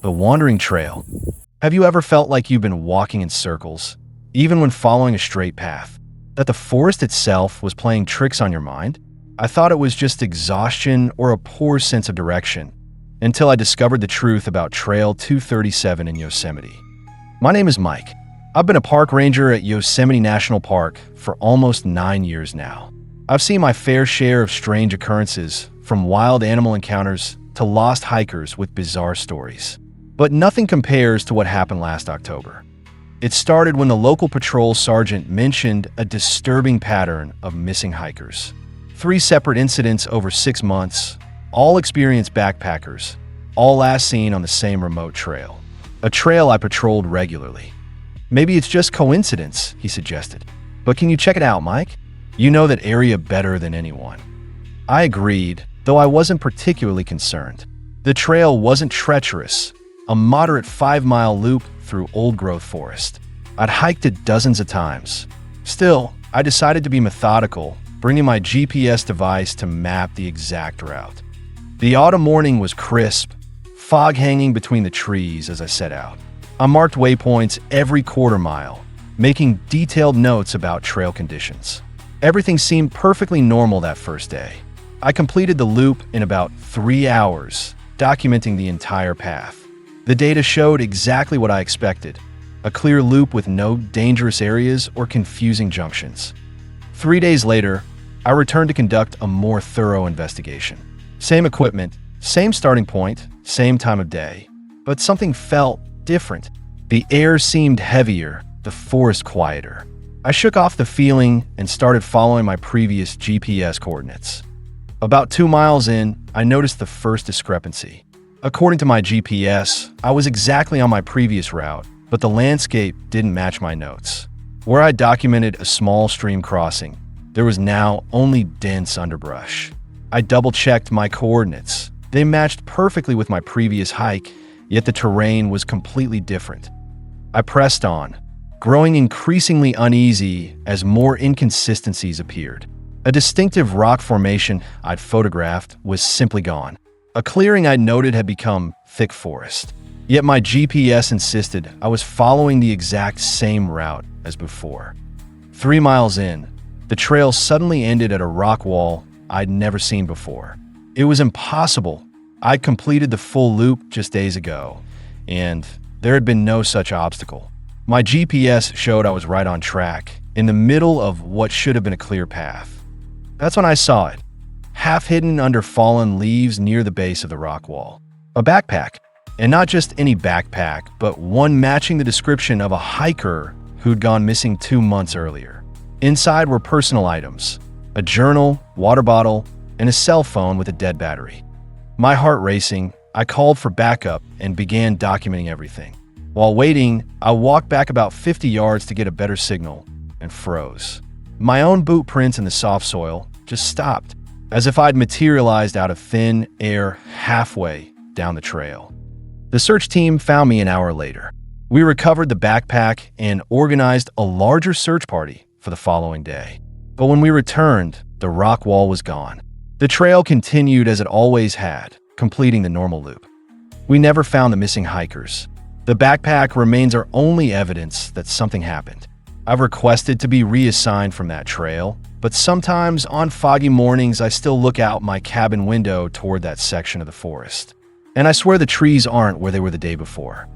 The wandering trail. Have you ever felt like you've been walking in circles, even when following a straight path? That the forest itself was playing tricks on your mind? I thought it was just exhaustion or a poor sense of direction, until I discovered the truth about Trail 237 in Yosemite. My name is Mike. I've been a park ranger at Yosemite National Park for almost 9 years now. I've seen my fair share of strange occurrences, from wild animal encounters to lost hikers with bizarre stories. But nothing compares to what happened last October. It started when the local patrol sergeant mentioned a disturbing pattern of missing hikers. 3 separate incidents over 6 months, all experienced backpackers, all last seen on the same remote trail. A trail I patrolled regularly. Maybe it's just coincidence, he suggested. But can you check it out, Mike? You know that area better than anyone. I agreed, though I wasn't particularly concerned. The trail wasn't treacherous, a moderate 5-mile loop through old-growth forest. I'd hiked it dozens of times. Still, I decided to be methodical, bringing my GPS device to map the exact route. The autumn morning was crisp, fog hanging between the trees as I set out. I marked waypoints every quarter mile, making detailed notes about trail conditions. Everything seemed perfectly normal that first day. I completed the loop in about 3 hours, documenting the entire path. The data showed exactly what I expected, a clear loop with no dangerous areas or confusing junctions. 3 days later, I returned to conduct a more thorough investigation. Same equipment, same starting point, same time of day, but something felt different. The air seemed heavier, the forest quieter. I shook off the feeling and started following my previous GPS coordinates. About 2 miles in, I noticed the first discrepancy. According to my GPS, I was exactly on my previous route, but the landscape didn't match my notes. Where I documented a small stream crossing, there was now only dense underbrush. I double-checked my coordinates. They matched perfectly with my previous hike, yet the terrain was completely different. I pressed on, growing increasingly uneasy as more inconsistencies appeared. A distinctive rock formation I'd photographed was simply gone. A clearing I'd noted had become thick forest. Yet my GPS insisted I was following the exact same route as before. 3 miles in, the trail suddenly ended at a rock wall I'd never seen before. It was impossible. I'd completed the full loop just days ago, and there had been no such obstacle. My GPS showed I was right on track, in the middle of what should have been a clear path. That's when I saw it, half hidden under fallen leaves near the base of the rock wall. A backpack, and not just any backpack, but one matching the description of a hiker who'd gone missing 2 months earlier. Inside were personal items, a journal, water bottle, and a cell phone with a dead battery. My heart racing, I called for backup and began documenting everything. While waiting, I walked back about 50 yards to get a better signal and froze. My own boot prints in the soft soil just stopped, as if I'd materialized out of thin air halfway down the trail. The search team found me an hour later. We recovered the backpack and organized a larger search party for the following day. But when we returned, the rock wall was gone. The trail continued as it always had, completing the normal loop. We never found the missing hikers. The backpack remains our only evidence that something happened. I've requested to be reassigned from that trail, but sometimes on foggy mornings I still look out my cabin window toward that section of the forest. And I swear the trees aren't where they were the day before.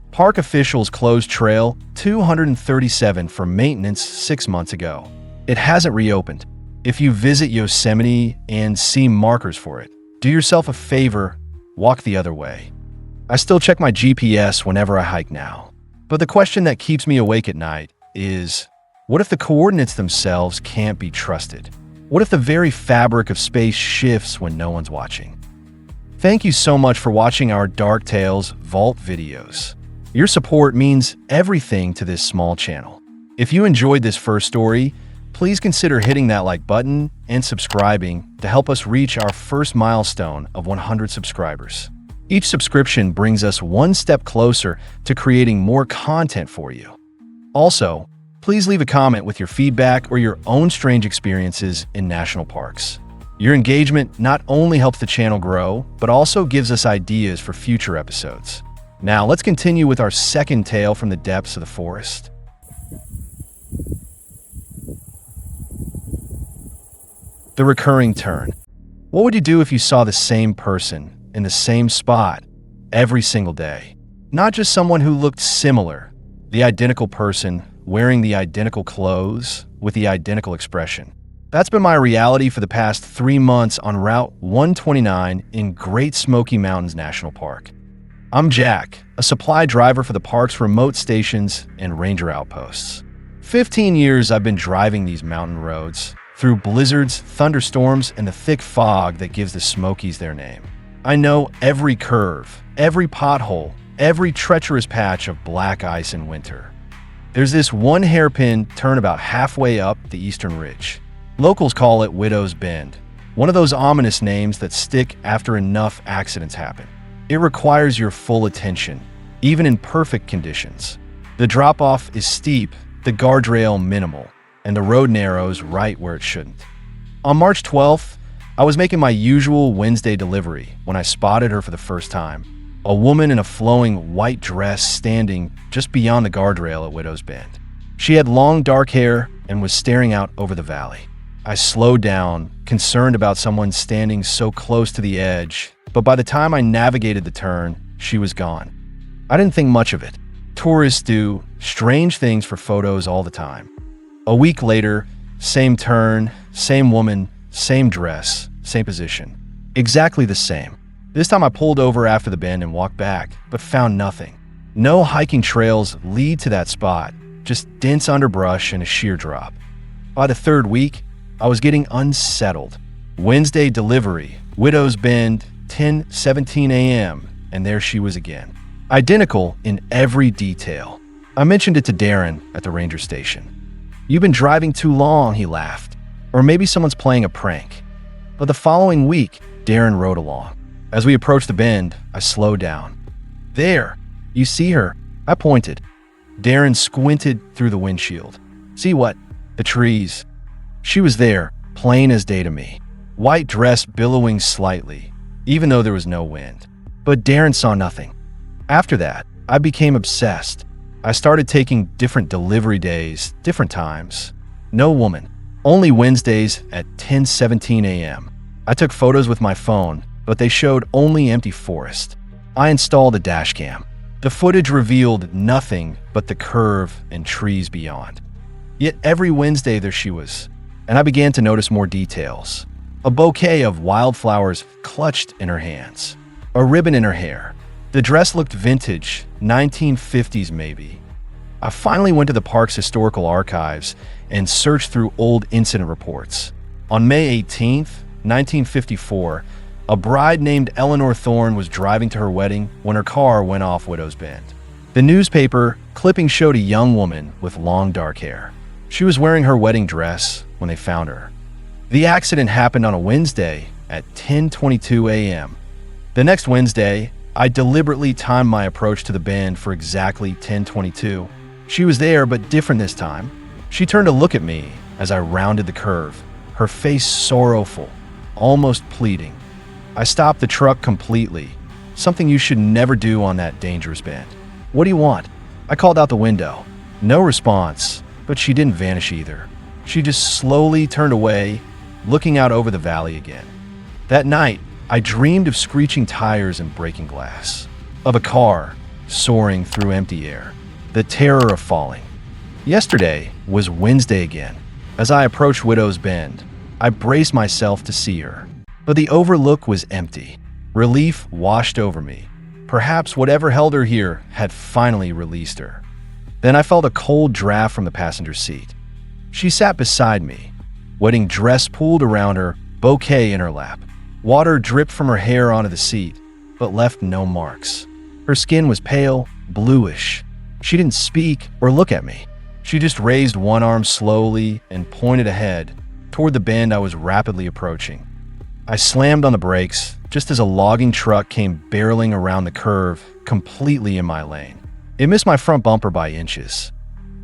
Park officials closed Trail 237 for maintenance 6 months ago. It hasn't reopened. If you visit Yosemite and see markers for it, do yourself a favor, walk the other way. I still check my GPS whenever I hike now. But the question that keeps me awake at night is, what if the coordinates themselves can't be trusted? What if the very fabric of space shifts when no one's watching? Thank you so much for watching our Dark Tales Vault videos. Your support means everything to this small channel. If you enjoyed this first story, please consider hitting that like button and subscribing to help us reach our first milestone of 100 subscribers. Each subscription brings us one step closer to creating more content for you. Also, please leave a comment with your feedback or your own strange experiences in national parks. Your engagement not only helps the channel grow, but also gives us ideas for future episodes. Now, let's continue with our second tale from the depths of the forest. The recurring turn. What would you do if you saw the same person in the same spot every single day? Not just someone who looked similar, the identical person wearing the identical clothes with the identical expression. That's been my reality for the past 3 months on Route 129 in Great Smoky Mountains National Park. I'm Jack, a supply driver for the park's remote stations and ranger outposts. 15 years I've been driving these mountain roads, through blizzards, thunderstorms, and the thick fog that gives the Smokies their name. I know every curve, every pothole, every treacherous patch of black ice in winter. There's this one hairpin turn about halfway up the eastern ridge. Locals call it Widow's Bend, one of those ominous names that stick after enough accidents happen. It requires your full attention, even in perfect conditions. The drop-off is steep, the guardrail minimal, and the road narrows right where it shouldn't. On March 12th, I was making my usual Wednesday delivery when I spotted her for the first time. A woman in a flowing white dress standing just beyond the guardrail at Widow's Bend. She had long dark hair and was staring out over the valley. I slowed down, concerned about someone standing so close to the edge, but by the time I navigated the turn, she was gone. I didn't think much of it. Tourists do strange things for photos all the time. A week later, same turn, same woman, same dress, same position. Exactly the same. This time I pulled over after the bend and walked back, but found nothing. No hiking trails lead to that spot, just dense underbrush and a sheer drop. By the third week, I was getting unsettled. Wednesday delivery, Widow's Bend, 10:17 a.m., and there she was again. Identical in every detail. I mentioned it to Darren at the ranger station. "You've been driving too long," he laughed. "Or maybe someone's playing a prank." But the following week, Darren rode along. As we approached the bend, I slowed down. "There, you see her?" I pointed. Darren squinted through the windshield. "See what?" "The trees." She was there, plain as day to me. White dress billowing slightly, even though there was no wind. But Darren saw nothing. After that, I became obsessed. I started taking different delivery days, different times. No woman. Only Wednesdays at 10:17 a.m. I took photos with my phone, but they showed only empty forest. I installed a dash cam. The footage revealed nothing but the curve and trees beyond. Yet every Wednesday there she was, and I began to notice more details. A bouquet of wildflowers clutched in her hands. A ribbon in her hair. The dress looked vintage, 1950s maybe. I finally went to the park's historical archives and searched through old incident reports. On May 18th, 1954, a bride named Eleanor Thorne was driving to her wedding when her car went off Widow's Bend. The newspaper clipping showed a young woman with long dark hair. She was wearing her wedding dress when they found her. The accident happened on a Wednesday at 10:22 a.m. The next Wednesday, I deliberately timed my approach to the bend for exactly 10:22. She was there, but different this time. She turned to look at me as I rounded the curve, her face sorrowful, almost pleading. I stopped the truck completely, something you should never do on that dangerous bend. "What do you want?" I called out the window. No response, but she didn't vanish either. She just slowly turned away, looking out over the valley again. That night, I dreamed of screeching tires and breaking glass, of a car soaring through empty air, the terror of falling. Yesterday was Wednesday again. As I approached Widow's Bend, I braced myself to see her, but the overlook was empty. Relief washed over me. Perhaps whatever held her here had finally released her. Then I felt a cold draft from the passenger seat. She sat beside me, wedding dress pulled around her, bouquet in her lap. Water dripped from her hair onto the seat, but left no marks. Her skin was pale, bluish. She didn't speak or look at me. She just raised one arm slowly and pointed ahead, toward the bend I was rapidly approaching. I slammed on the brakes just as a logging truck came barreling around the curve, completely in my lane. It missed my front bumper by inches.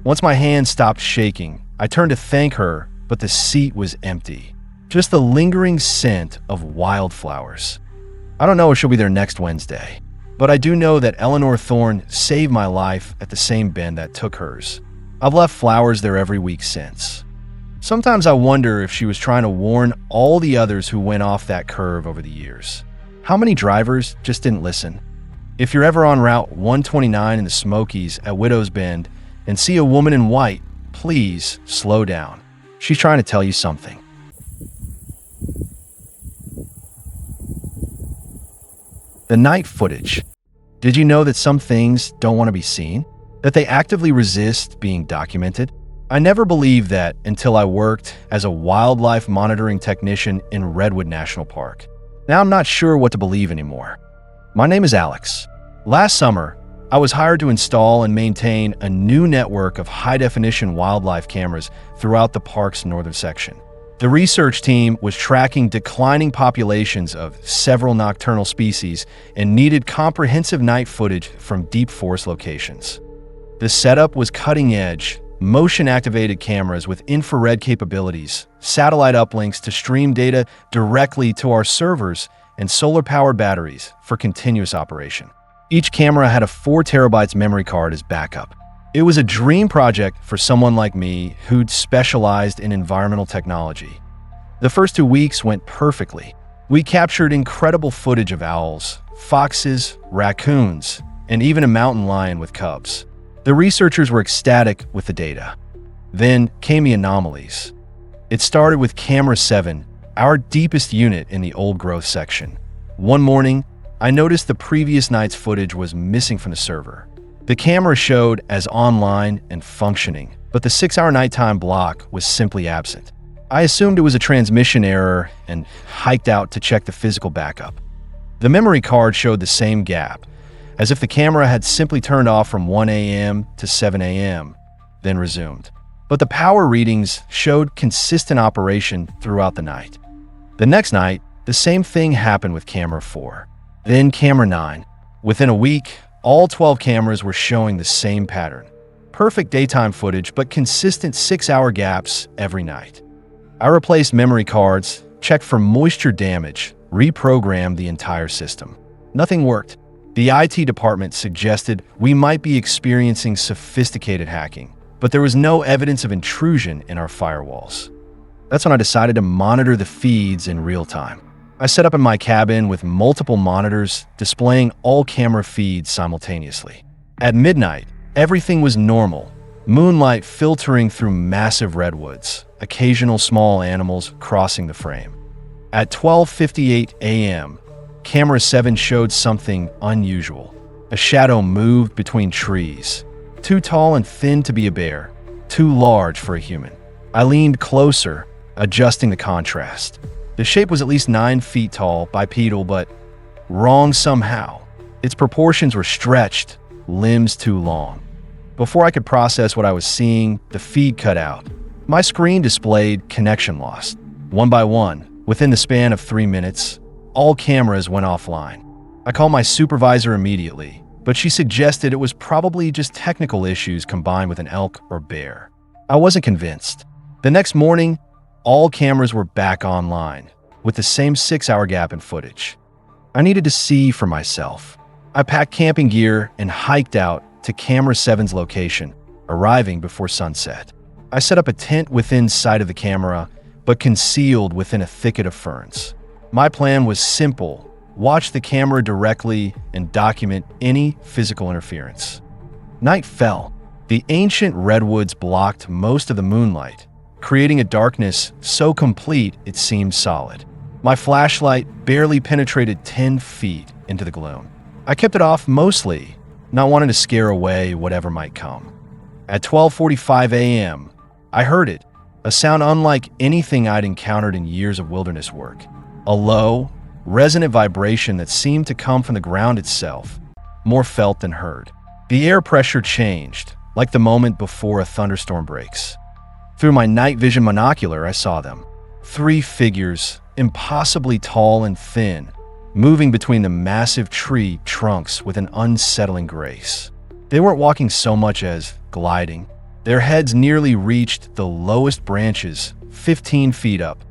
Once my hand stopped shaking, I turned to thank her, but the seat was empty. Just the lingering scent of wildflowers. I don't know if she'll be there next Wednesday. but I do know that Eleanor Thorne saved my life at the same bend that took hers. I've left flowers there every week since. Sometimes I wonder if she was trying to warn all the others who went off that curve over the years. How many drivers just didn't listen? If you're ever on Route 129 in the Smokies at Widow's Bend and see a woman in white, please slow down. She's trying to tell you something. The night footage. Did you know that some things don't want to be seen? That they actively resist being documented? I never believed that until I worked as a wildlife monitoring technician in Redwood National Park. Now I'm not sure what to believe anymore. My name is Alex. Last summer, I was hired to install and maintain a new network of high-definition wildlife cameras throughout the park's northern section. The research team was tracking declining populations of several nocturnal species and needed comprehensive night footage from deep forest locations. The setup was cutting-edge, motion-activated cameras with infrared capabilities, satellite uplinks to stream data directly to our servers, and solar-powered batteries for continuous operation. Each camera had a 4 terabytes memory card as backup. It was a dream project for someone like me who'd specialized in environmental technology. The first 2 weeks went perfectly. We captured incredible footage of owls, foxes, raccoons, and even a mountain lion with cubs. The researchers were ecstatic with the data. Then came the anomalies. It started with camera 7, our deepest unit in the old growth section. One morning, I noticed the previous night's footage was missing from the server. The camera showed as online and functioning, but the 6-hour nighttime block was simply absent. I assumed it was a transmission error and hiked out to check the physical backup. The memory card showed the same gap, as if the camera had simply turned off from 1 a.m. to 7 a.m., then resumed. But the power readings showed consistent operation throughout the night. The next night, the same thing happened with camera 4, then camera 9. Within a week, all 12 cameras were showing the same pattern. Perfect daytime footage, but consistent 6-hour gaps every night. I replaced memory cards, checked for moisture damage, reprogrammed the entire system. Nothing worked. The IT department suggested we might be experiencing sophisticated hacking, but there was no evidence of intrusion in our firewalls. That's when I decided to monitor the feeds in real time. I set up in my cabin with multiple monitors displaying all camera feeds simultaneously. At midnight, everything was normal. Moonlight filtering through massive redwoods, occasional small animals crossing the frame. At 12:58 a.m., camera 7 showed something unusual. A shadow moved between trees. Too tall and thin to be a bear, too large for a human. I leaned closer, adjusting the contrast. The shape was at least 9 feet tall, bipedal, but wrong somehow. Its proportions were stretched, limbs too long. Before I could process what I was seeing, the feed cut out. My screen displayed connection lost. One by one, within the span of 3 minutes, all cameras went offline. I called my supervisor immediately, but she suggested it was probably just technical issues combined with an elk or bear. I wasn't convinced. The next morning, all cameras were back online, with the same 6-hour gap in footage. I needed to see for myself. I packed camping gear and hiked out to camera 7's location, arriving before sunset. I set up a tent within sight of the camera, but concealed within a thicket of ferns. My plan was simple: watch the camera directly and document any physical interference. Night fell. The ancient redwoods blocked most of the moonlight, creating a darkness so complete it seemed solid. My flashlight barely penetrated 10 feet into the gloom. I kept it off mostly, not wanting to scare away whatever might come. At 12:45 a.m., I heard it, a sound unlike anything I'd encountered in years of wilderness work. A low, resonant vibration that seemed to come from the ground itself, more felt than heard. The air pressure changed, like the moment before a thunderstorm breaks. Through my night vision monocular, I saw them. 3 figures, impossibly tall and thin, moving between the massive tree trunks with an unsettling grace. They weren't walking so much as gliding. Their heads nearly reached the lowest branches, 15 feet up.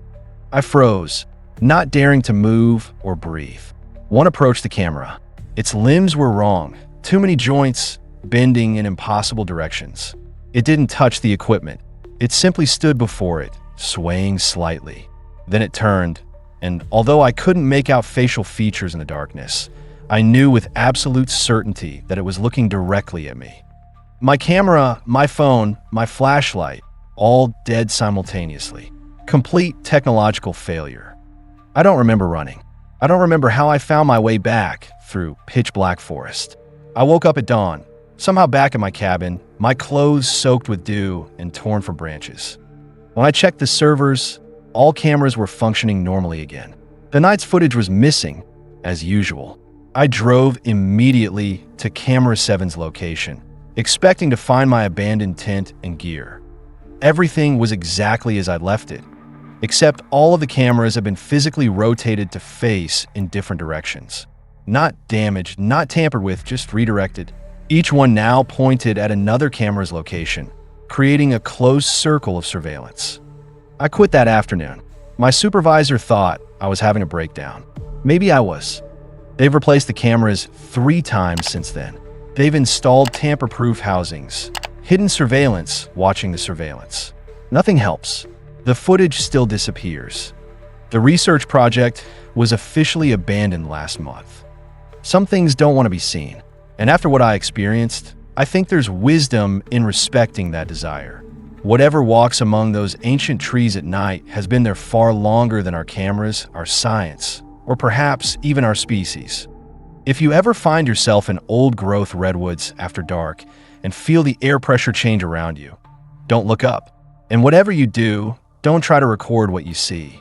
I froze, not daring to move or breathe. One approached the camera. Its limbs were wrong. Too many joints, bending in impossible directions. It didn't touch the equipment. It simply stood before it, swaying slightly. Then it turned, and although I couldn't make out facial features in the darkness, I knew with absolute certainty that it was looking directly at me. My camera, my phone, my flashlight, all dead simultaneously. Complete technological failure. I don't remember running. I don't remember how I found my way back through pitch-black forest. I woke up at dawn, somehow back in my cabin, my clothes soaked with dew and torn from branches. When I checked the servers, all cameras were functioning normally again. The night's footage was missing, as usual. I drove immediately to Camera 7's location, expecting to find my abandoned tent and gear. Everything was exactly as I'd left it, except all of the cameras had been physically rotated to face in different directions. Not damaged, not tampered with, just redirected. Each one now pointed at another camera's location, creating a closed circle of surveillance. I quit that afternoon. My supervisor thought I was having a breakdown. Maybe I was. They've replaced the cameras 3 times since then. They've installed tamper-proof housings, hidden surveillance watching the surveillance. Nothing helps. The footage still disappears. The research project was officially abandoned last month. Some things don't want to be seen, and after what I experienced, I think there's wisdom in respecting that desire. Whatever walks among those ancient trees at night has been there far longer than our cameras, our science, or perhaps even our species. If you ever find yourself in old-growth redwoods after dark and feel the air pressure change around you, don't look up. And whatever you do, don't try to record what you see.